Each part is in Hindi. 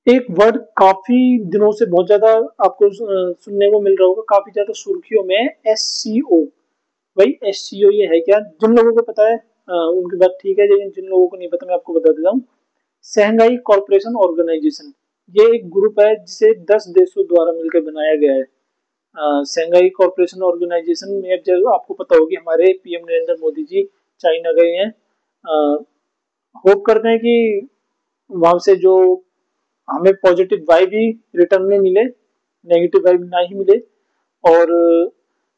एक वर्ड काफी दिनों से बहुत ज्यादा आपको सुनने को मिल रहा होगा, काफी ज्यादा सुर्खियों में है, SCO। भाई SCO ये है क्या? जिन लोगों को पता है उनकी बात ठीक है, लेकिन जिन लोगों को नहीं पता मैं आपको बता देता हूँ। शंघाई कॉरपोरेशन ऑर्गेनाइजेशन, ये एक ग्रुप है जिसे 10 देशों द्वारा मिलकर बनाया गया है। शंघाई कॉरपोरेशन ऑर्गेनाइजेशन में अब जब आपको पता होगी हमारे PM नरेंद्र मोदी जी चाइना गए हैं। होप करते हैं कि वहां से जो हमें पॉजिटिव वाइब ही रिटर्न में मिले, नेगेटिव वाइब ना ही मिले। और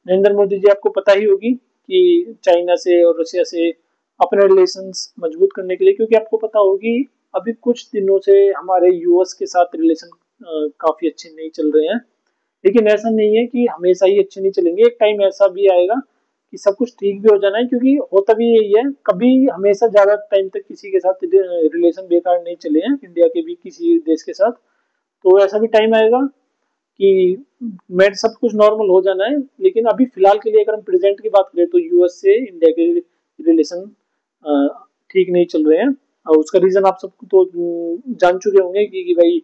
नरेंद्र मोदी जी आपको पता ही होगी कि चाइना से और रशिया से अपने रिलेशंस मजबूत करने के लिए, क्योंकि आपको पता होगी अभी कुछ दिनों से हमारे US के साथ रिलेशन काफी अच्छे नहीं चल रहे हैं। लेकिन ऐसा नहीं है कि हमेशा ही अच्छे नहीं चलेंगे, एक टाइम ऐसा भी आएगा कि सब कुछ ठीक भी हो जाना है, क्योंकि होता भी यही है, कभी हमेशा ज्यादा टाइम तक किसी के साथ रिलेशन बेकार नहीं चले हैं, इंडिया के भी किसी देश के साथ। तो ऐसा भी टाइम आएगा कि मैं सब कुछ नॉर्मल हो जाना है। लेकिन अभी फिलहाल के लिए अगर हम प्रेजेंट की बात करें तो US से इंडिया के रिलेशन ठीक नहीं चल रहे हैं। और उसका रीजन आप सबको तो जान चुके होंगे कि भाई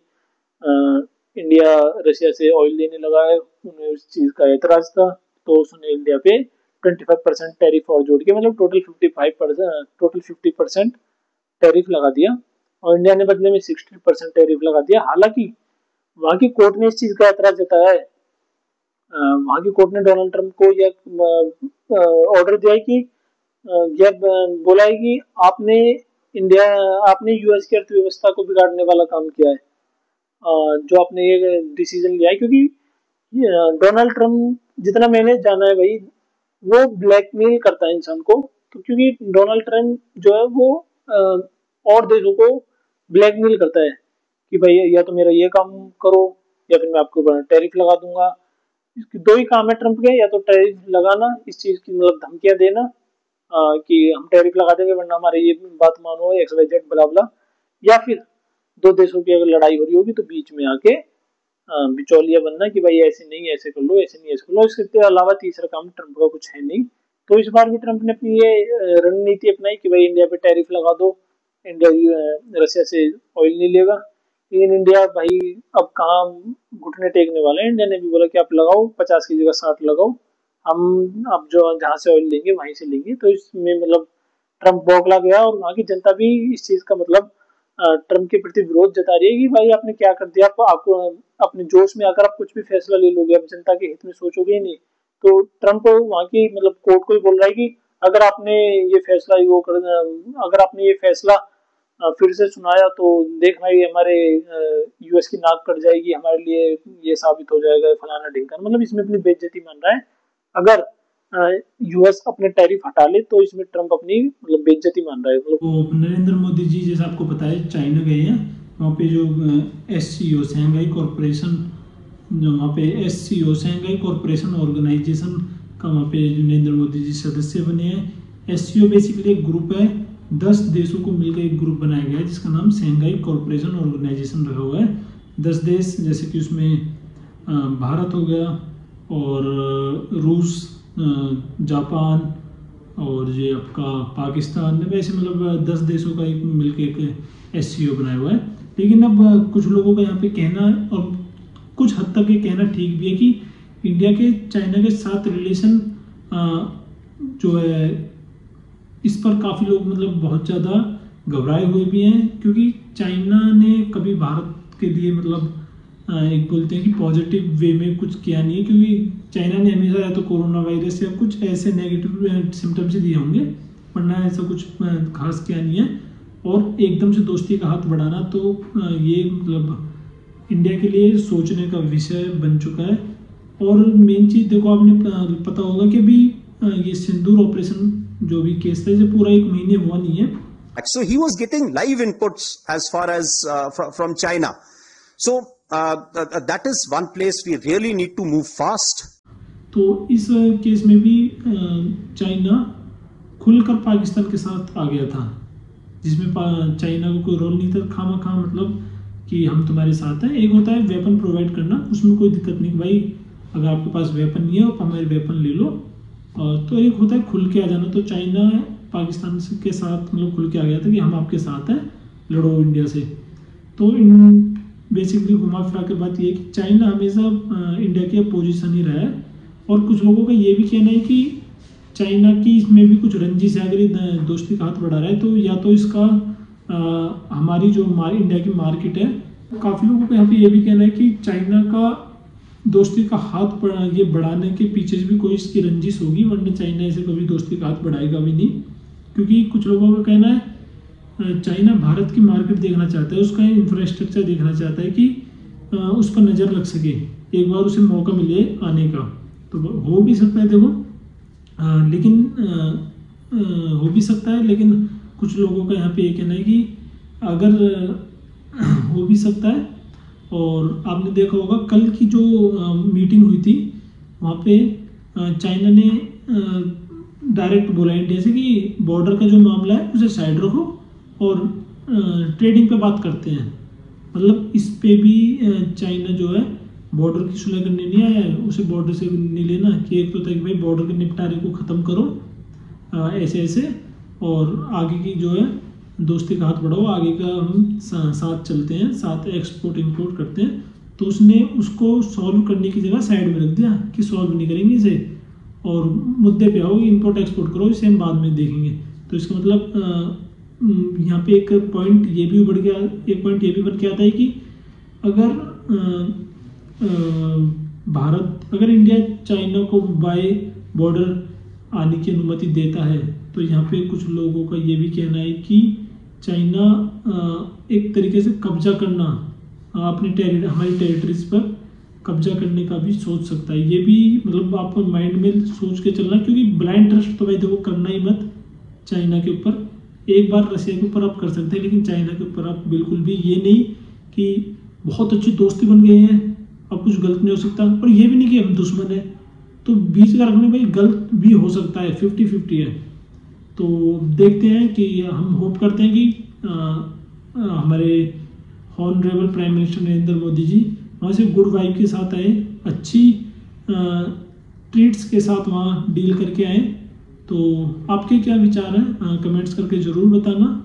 इंडिया रशिया से ऑयल लेने लगा है, उन्हें उस चीज का एतराज था, तो उसने इंडिया पे 25% टैरिफ और जोड़ के मतलब टोटल 50% टैरिफ लगा दिया, और इंडिया ने बदले में 60% टैरिफ लगा दिया। हालांकि वहां की कोर्ट ने इस चीज का एतराज जताया है। वहां की कोर्ट ने डोनाल्ड ट्रंप को यह ऑर्डर दिया है कि यह बोला है कि आपने US की अर्थव्यवस्था को बिगाड़ने वाला काम किया है, जो आपने ये डिसीजन लिया है। क्योंकि डोनाल्ड ट्रंप जितना मैंने जाना है भाई, वो ब्लैकमेल करता है इंसान को। तो क्योंकि डोनाल्ड ट्रंप जो है वो और देशों को ब्लैकमेल करता है कि भाई या तो मेरा ये काम करो या फिर मैं आपके ऊपर टैरिफ लगा दूंगा। इसके दो ही काम है ट्रंप के, या तो टैरिफ लगाना, इस चीज की मतलब धमकियां देना कि हम टैरिफ लगा देंगे वरना हमारे ये बात मानो, XYZ बला बला, या फिर दो देशों की अगर लड़ाई हो रही होगी तो बीच में आके बिचौलिया बनना कि भाई ऐसे नहीं ऐसे कर लो, ऐसे नहीं ऐसे कर लो। इसके अलावा तीसरा काम ट्रंप का कुछ है नहीं। तो इस बार भी ट्रंप ने अपनी ये रणनीति अपनाई कि भाई इंडिया पे टैरिफ लगा दो, इंडिया रशिया से ऑयल नहीं लेगा। लेकिन इंडिया भाई अब कहाँ घुटने टेकने वाले हैं। इंडिया ने भी बोला कि आप लगाओ, 50 की जगह 60 लगाओ, हम अब जो जहाँ से ऑयल लेंगे वहीं से लेंगे। तो इसमें मतलब ट्रंप बौखला गया, और वहाँ की जनता भी इस चीज का मतलब ट्रंप के प्रति विरोध जता रही है कि भाई आपने क्या कर दिया। आपको अपने जोश में आकर आप कुछ भी फैसला ले लोगे, अब जनता के हित में सोचोगे ही नहीं। तो ट्रंप वहाँ की मतलब कोर्ट को ही बोल रहा है कि अगर आपने ये फैसला अगर आपने ये फैसला फिर से सुनाया तो देखना ही हमारे US की नाक कट जाएगी, हमारे लिए ये साबित हो जाएगा फलाना ढिंकाना। मतलब इसमें अपनी बेइज्जती मान रहा है। अगर US अपने टैरिफ हटा ले तो इसमें ट्रंप अपनी मतलब बेइज्जती मान रहा है। मतलब तो नरेंद्र मोदी जी जैसे आपको पता है चाइना गए हैं, वहाँ पे जो SCO शंघाई कॉरपोरेशन, जो वहाँ पे SCO शंघाई कॉरपोरेशन ऑर्गेनाइजेशन का वहाँ पे नरेंद्र मोदी जी सदस्य बने हैं। SCO बेसिकली एक ग्रुप है, 10 देशों को मिलकर एक ग्रुप बनाया गया है जिसका नाम शंघाई कॉरपोरेशन ऑर्गेनाइजेशन रखा हुआ है। 10 देश जैसे कि उसमें भारत हो गया, और रूस, जापान, और ये आपका पाकिस्तान, वैसे मतलब 10 देशों का एक मिलकर एक SCO बनाया हुआ है। लेकिन अब कुछ लोगों का यहाँ पे कहना, और कुछ हद तक ये कहना ठीक भी है कि इंडिया के चाइना के साथ रिलेशन जो है इस पर काफ़ी लोग मतलब बहुत ज़्यादा घबराए हुए भी हैं, क्योंकि चाइना ने कभी भारत के लिए मतलब एक बोलते हैं कि पॉजिटिव वे में कुछ किया नहीं है। क्योंकि चाइना ने हमेशा या तो कोरोना वायरस या कुछ ऐसे नेगेटिव सिम्टम्स ही दिए होंगे, वरना ऐसा कुछ खास किया नहीं है। और एकदम से दोस्ती का हाथ बढ़ाना तो ये मतलब इंडिया के लिए सोचने का विषय बन चुका है। और मेन चीज़ देखो, आपने पता होगा कि अभी ये सिंदूर ऑपरेशन जो भी केस था, ये पूरा 1 महीने हुआ नहीं है। So he was getting live inputs as far as from China. So that is one place we really need to move fast. तो इस केस में भी चाइना खुलकर पाकिस्तान के साथ आ गया था, जिसमें चाइना को कोई रोल नहीं था। खामा मतलब कि हम तुम्हारे साथ हैं। एक होता है वेपन प्रोवाइड करना, उसमें कोई दिक्कत नहीं, भाई अगर आपके पास वेपन नहीं है आप हमारे वेपन ले लो। तो एक होता है खुल के आ जाना। तो चाइना पाकिस्तान के साथ मतलब खुल के आ गया था कि हम आपके साथ हैं, लड़ो इंडिया से। तो बेसिकली घुमा फिरा कर बात ये है कि चाइना हमेशा इंडिया के अपोजिशन ही रहा है, और कुछ लोगों का ये भी कहना है कि चाइना की इसमें भी कुछ रंजिश है। अगर ये दोस्ती का हाथ बढ़ा रहा है तो या तो इसका हमारी जो इंडिया की मार्केट है, काफ़ी लोगों का यहाँ पे ये भी कहना है कि चाइना का दोस्ती का हाथ ये बढ़ाने के पीछे भी कोई इसकी रंजिश होगी, वरना चाइना ऐसे कभी दोस्ती का हाथ बढ़ाएगा भी नहीं। क्योंकि कुछ लोगों का कहना है चाइना भारत की मार्केट देखना चाहता है, उसका इंफ्रास्ट्रक्चर देखना चाहता है कि उस पर नज़र लग सके, एक बार उसे मौका मिले आने का। तो हो भी सकता है, देखो हो भी सकता है, लेकिन कुछ लोगों का यहाँ पे ये कहना है कि अगर हो भी सकता है। और आपने देखा होगा कल की जो मीटिंग हुई थी वहाँ पे चाइना ने डायरेक्ट बोला इंडिया से कि बॉर्डर का जो मामला है उसे साइड रखो और ट्रेडिंग पे बात करते हैं। मतलब इस पे भी चाइना जो है बॉर्डर की सुलह करने नहीं आया है, उसे बॉर्डर से नहीं लेना कि एक तो था कि भाई बॉर्डर के निपटारे को ख़त्म करो ऐसे ऐसे, और आगे की जो है दोस्ती का हाथ बढ़ाओ, आगे का हम साथ चलते हैं, साथ एक्सपोर्ट इंपोर्ट करते हैं। तो उसने उसको सॉल्व करने की जगह साइड में रख दिया कि सॉल्व नहीं करेंगे इसे, और मुद्दे पे आओ इंपोर्ट एक्सपोर्ट करो, इसे हम बाद में देखेंगे। तो इसका मतलब यहाँ पे एक पॉइंट ये भी बढ़ गया, एक पॉइंट ये भी बन के आता है कि अगर अगर इंडिया चाइना को बाय बॉर्डर आने की अनुमति देता है तो यहाँ पे कुछ लोगों का ये भी कहना है कि चाइना एक तरीके से कब्जा करना अपने हमारी टेरिटरीज पर कब्जा करने का भी सोच सकता है। ये भी मतलब आप माइंड में सोच के चलना, क्योंकि ब्लाइंड ट्रस्ट तो भाई देखो करना ही मत चाइना के ऊपर। एक बार रशिया के ऊपर आप कर सकते हैं, लेकिन चाइना के ऊपर आप बिल्कुल भी ये नहीं कि बहुत अच्छी दोस्ती बन गई है अब कुछ गलत नहीं हो सकता, और ये भी नहीं कि हम दुश्मन है। तो बीच का रखने भाई गलत भी हो सकता है, 50-50 है। तो देखते हैं कि हम होप करते हैं कि हमारे honourable prime minister Narendra Modi ji वहाँ से गुड वाइब के साथ आए, अच्छी ट्रीट्स के साथ वहाँ डील करके आए। तो आपके क्या विचार हैं कमेंट्स करके ज़रूर बताना।